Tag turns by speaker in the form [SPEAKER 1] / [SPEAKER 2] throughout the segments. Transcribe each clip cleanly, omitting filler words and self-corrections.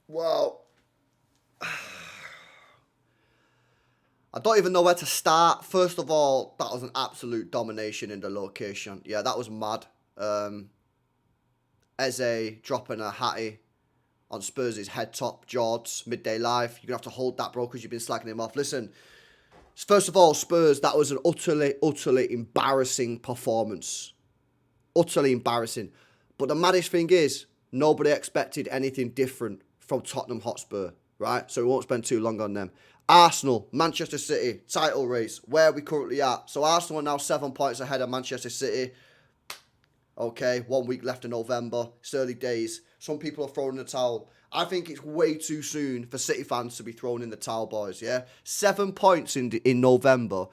[SPEAKER 1] Well, I don't even know where to start. First of all, that was an absolute domination in the location. Yeah, that was mad. Eze dropping a hattie on Spurs' head top, George, midday live. You're going to have to hold that, bro, because you've been slacking him off. Listen, first of all, Spurs, that was an utterly embarrassing performance. Utterly embarrassing. But the maddest thing is, nobody expected anything different from Tottenham Hotspur, right? So we won't spend too long on them. Arsenal, Manchester City, title race, where are we currently at? So Arsenal are now 7 points ahead of Manchester City. Okay, 1 week left in November. It's early days. Some people are throwing in the towel. I think it's way too soon for City fans to be throwing in the towel, boys, yeah? 7 points in November.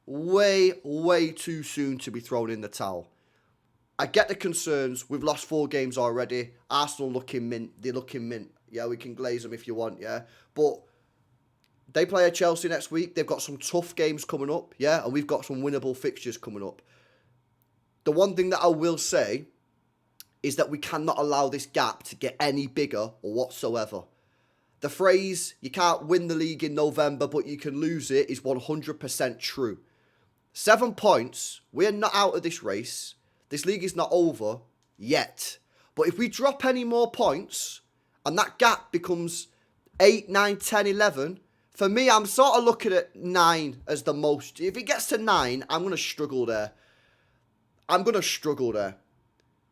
[SPEAKER 1] Way too soon to be thrown in the towel. I get the concerns. We've lost 4 games already. Arsenal looking mint. They're looking mint. Yeah, we can glaze them if you want, yeah? But they play at Chelsea next week. They've got some tough games coming up, yeah? And we've got some winnable fixtures coming up. The one thing that I will say is that we cannot allow this gap to get any bigger whatsoever. The phrase, you can't win the league in November, but you can lose it, is 100% true. 7 points, we're not out of this race. This league is not over yet. But if we drop any more points, and that gap becomes 8, 9, 10, 11, for me, I'm sort of looking at 9 as the most. If it gets to 9, I'm going to struggle there.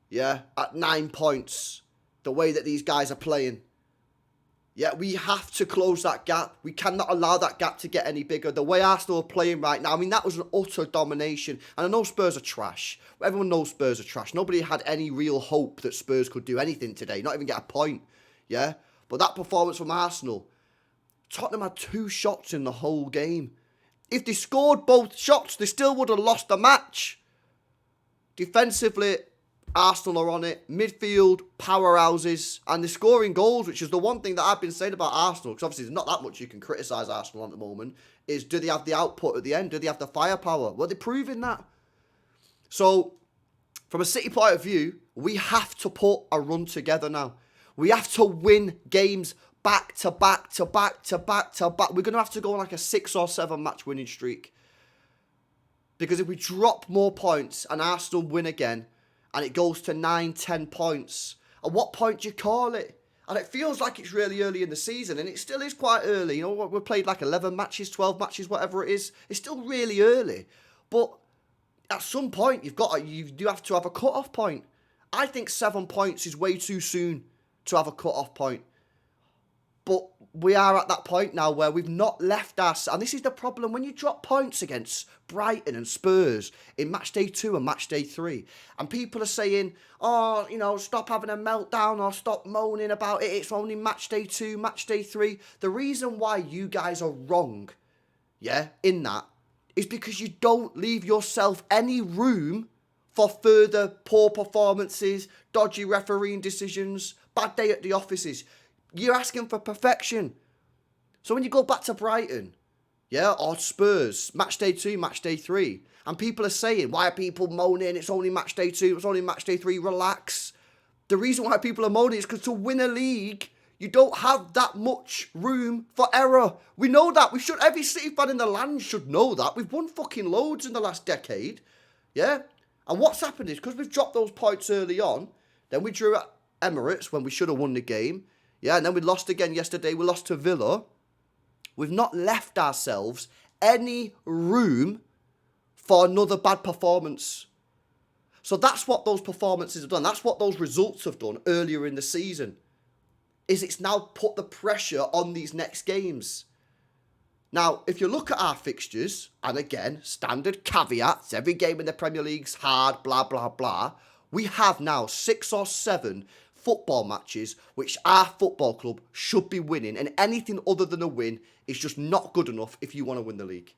[SPEAKER 1] Yeah, at 9 points, the way that these guys are playing. Yeah, we have to close that gap. We cannot allow that gap to get any bigger. The way Arsenal are playing right now, I mean, that was an utter domination. And I know Spurs are trash. Everyone knows Spurs are trash. Nobody had any real hope that Spurs could do anything today, not even get a point. Yeah, but that performance from Arsenal, Tottenham had 2 shots in the whole game. If they scored both shots, they still would have lost the match. Defensively, Arsenal are on it. Midfield, powerhouses, and they're scoring goals, which is the one thing that I've been saying about Arsenal, because obviously there's not that much you can criticise Arsenal on at the moment, is do they have the output at the end? Do they have the firepower? Well, they're proving that. So, from a City point of view, we have to put a run together now. We have to win games back to back to back to back to back. We're going to have to go on like a 6 or 7 match winning streak. Because if we drop more points and Arsenal win again, and it goes to 9, 10 points, at what point do you call it? And it feels like it's really early in the season, and it still is quite early. You know, we've played like 11 matches, 12 matches, whatever it is. It's still really early. But at some point, you do have to have a cut-off point. I think 7 points is way too soon to have a cut-off point. But we are at that point now where we've not left us. And this is the problem. When you drop points against Brighton and Spurs in match day 2 and match day 3, and people are saying, oh, you know, stop having a meltdown or stop moaning about it. It's only match day 2, match day 3. The reason why you guys are wrong, yeah, in that, is because you don't leave yourself any room for further poor performances, dodgy refereeing decisions, bad day at the offices. You're asking for perfection. So when you go back to Brighton, yeah, or Spurs, match day 2, match day 3, and people are saying, why are people moaning? It's only match day 2, it's only match day 3, relax. The reason why people are moaning is because to win a league, you don't have that much room for error. We know that. Every City fan in the land should know that. We've won fucking loads in the last decade. Yeah? And what's happened is, because we've dropped those points early on, then we drew at Emirates when we should have won the game. Yeah, and then we lost again yesterday. We lost to Villa. We've not left ourselves any room for another bad performance. So that's what those performances have done. That's what those results have done earlier in the season. Is it's now put the pressure on these next games. Now, if you look at our fixtures, and again, standard caveats, every game in the Premier League's hard, blah, blah, blah, we have now 6 or 7 football matches which our football club should be winning, and anything other than a win is just not good enough if you want to win the league.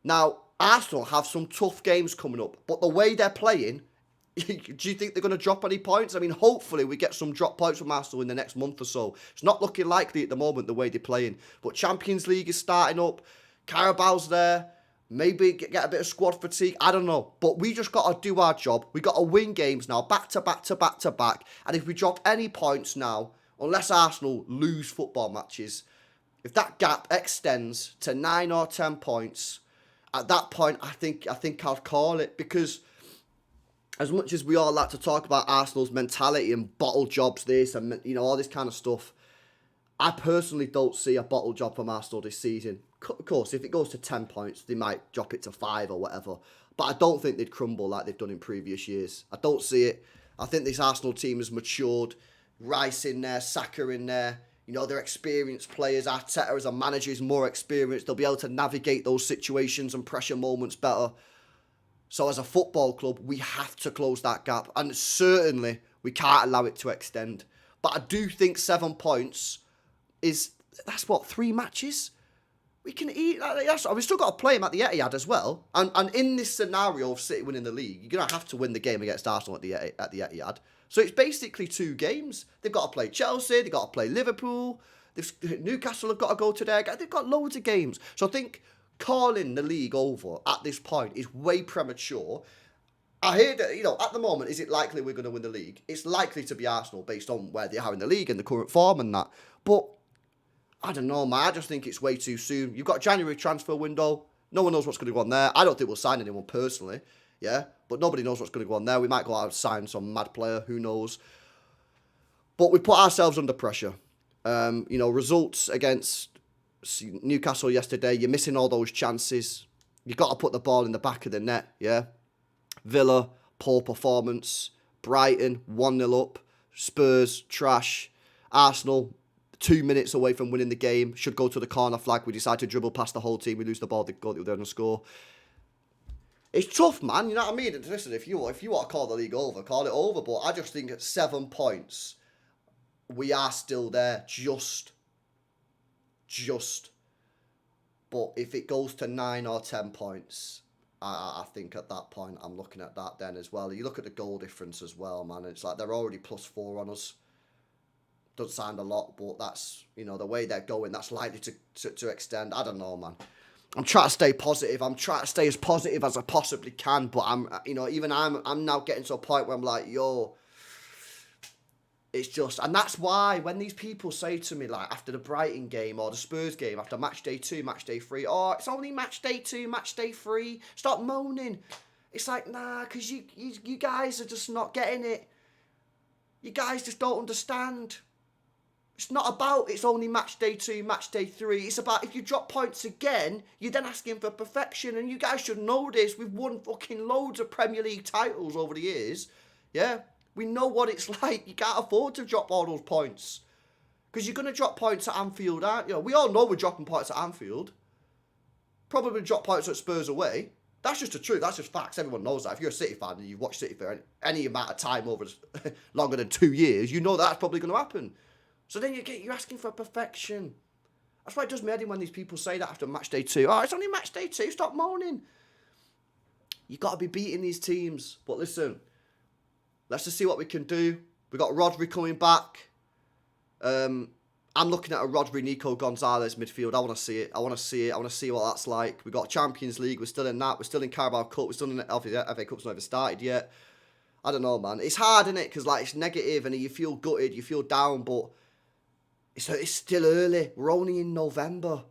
[SPEAKER 1] Now, Arsenal have some tough games coming up, but the way they're playing, do you think they're going to drop any points? I mean, hopefully we get some drop points from Arsenal in the next month or so. It's not looking likely at the moment the way they're playing, but Champions League is starting up, Carabao's there. Maybe get a bit of squad fatigue. I don't know. But we just got to do our job. We got to win games now. Back to back to back to back. And if we drop any points now, unless Arsenal lose football matches, if that gap extends to 9 or 10 points, at that point, I think I'll call it, because as much as we all like to talk about Arsenal's mentality and bottle jobs, this and all this kind of stuff, I personally don't see a bottle job from Arsenal this season. Of course, if it goes to 10 points, they might drop it to 5 or whatever. But I don't think they'd crumble like they've done in previous years. I don't see it. I think this Arsenal team has matured. Rice in there, Saka in there. They're experienced players. Arteta as a manager is more experienced. They'll be able to navigate those situations and pressure moments better. So as a football club, we have to close that gap. And certainly, we can't allow it to extend. But I do think 7 points that's what, 3 matches? We can eat. We've still got to play them at the Etihad as well. And in this scenario of City winning the league, you're going to have to win the game against Arsenal at the Etihad. So it's basically 2 games. They've got to play Chelsea. They've got to play Liverpool. Newcastle have got to go to their... They've got loads of games. So I think calling the league over at this point is way premature. I hear that, at the moment, is it likely we're going to win the league? It's likely to be Arsenal based on where they are in the league and the current form and that. But I don't know, man. I just think it's way too soon. You've got January transfer window. No one knows what's going to go on there. I don't think we'll sign anyone personally. Yeah, but nobody knows what's going to go on there. We might go out and sign some mad player. Who knows? But we put ourselves under pressure. Results against Newcastle yesterday. You're missing all those chances. You've got to put the ball in the back of the net. Yeah. Villa, poor performance. Brighton, 1-0 up. Spurs, trash. Arsenal, 2 minutes away from winning the game. Should go to the corner flag. We decide to dribble past the whole team. We lose the ball. They go there and score. It's tough, man. You know what I mean? Listen, if you want to call the league over, call it over. But I just think at 7 points, we are still there. Just. But if it goes to 9 or 10 points, I think at that point, I'm looking at that then as well. You look at the goal difference as well, man. It's like they're already +4 on us. Doesn't sound a lot, but that's, the way they're going, that's likely to extend. I don't know, man. I'm trying to stay positive. I'm trying to stay as positive as I possibly can, but I'm now getting to a point where I'm like, it's just, and that's why when these people say to me, like, after the Brighton game or the Spurs game, after match day 2, match day 3, oh, it's only match day 2, match day 3, stop moaning. It's like, nah, because you guys are just not getting it. You guys just don't understand. It's not about it's only match day 2, match day 3. It's about if you drop points again, you're then asking for perfection. And you guys should know this. We've won fucking loads of Premier League titles over the years. Yeah? We know what it's like. You can't afford to drop all those points. Because you're going to drop points at Anfield, aren't you? We all know we're dropping points at Anfield. Probably drop points at Spurs away. That's just the truth. That's just facts. Everyone knows that. If you're a City fan and you've watched City for any amount of time over longer than 2 years, you know that's probably going to happen. So then you're asking for perfection. That's why it does me head in when these people say that after match day 2. Oh, it's only match day 2. Stop moaning. You got to be beating these teams. But listen, let's just see what we can do. We got Rodri coming back. I'm looking at a Rodri, Nico Gonzalez midfield. I want to see it. I want to see what that's like. We got Champions League. We're still in that. We're still in Carabao Cup. We're still in the FA Cup's not even started yet. I don't know, man. It's hard, isn't it? Because it's negative and you feel gutted, you feel down, but it's still early. We're only in November.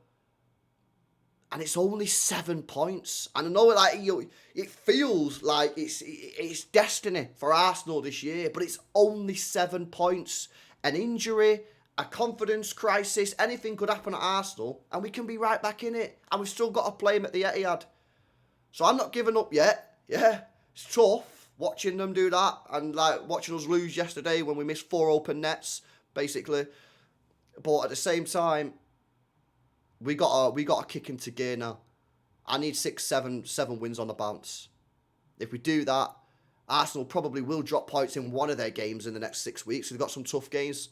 [SPEAKER 1] And it's only 7 points. And I know it feels like it's destiny for Arsenal this year, but it's only 7 points. An injury, a confidence crisis, anything could happen at Arsenal, and we can be right back in it. And we've still got to play them at the Etihad. So I'm not giving up yet. Yeah, it's tough watching them do that, and watching us lose yesterday when we missed 4 open nets, basically. But at the same time, we got to kick into gear now. I need 7 wins on the bounce. If we do that, Arsenal probably will drop points in one of their games in the next 6 weeks. They've got some tough games.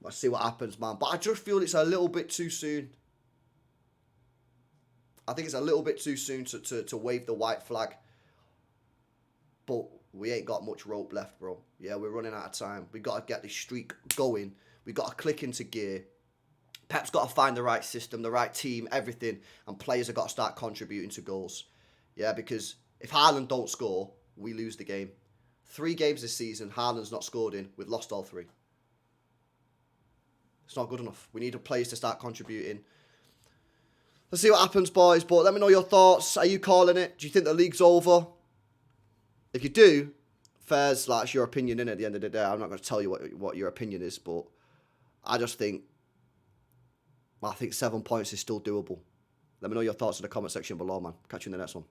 [SPEAKER 1] Let's see what happens, man. But I just feel it's a little bit too soon. I think it's a little bit too soon to wave the white flag. But we ain't got much rope left, bro. Yeah, we're running out of time. We got to get this streak going. We got to click into gear. Pep's got to find the right system, the right team, everything. And players have got to start contributing to goals. Yeah, because if Haaland don't score, we lose the game. 3 games this season, Haaland's not scored in. We've lost all 3. It's not good enough. We need the players to start contributing. Let's see what happens, boys. But let me know your thoughts. Are you calling it? Do you think the league's over? If you do, fair's like it's your opinion in at the end of the day. I'm not going to tell you what your opinion is, but I think 7 points is still doable. Let me know your thoughts in the comment section below, man. Catch you in the next one.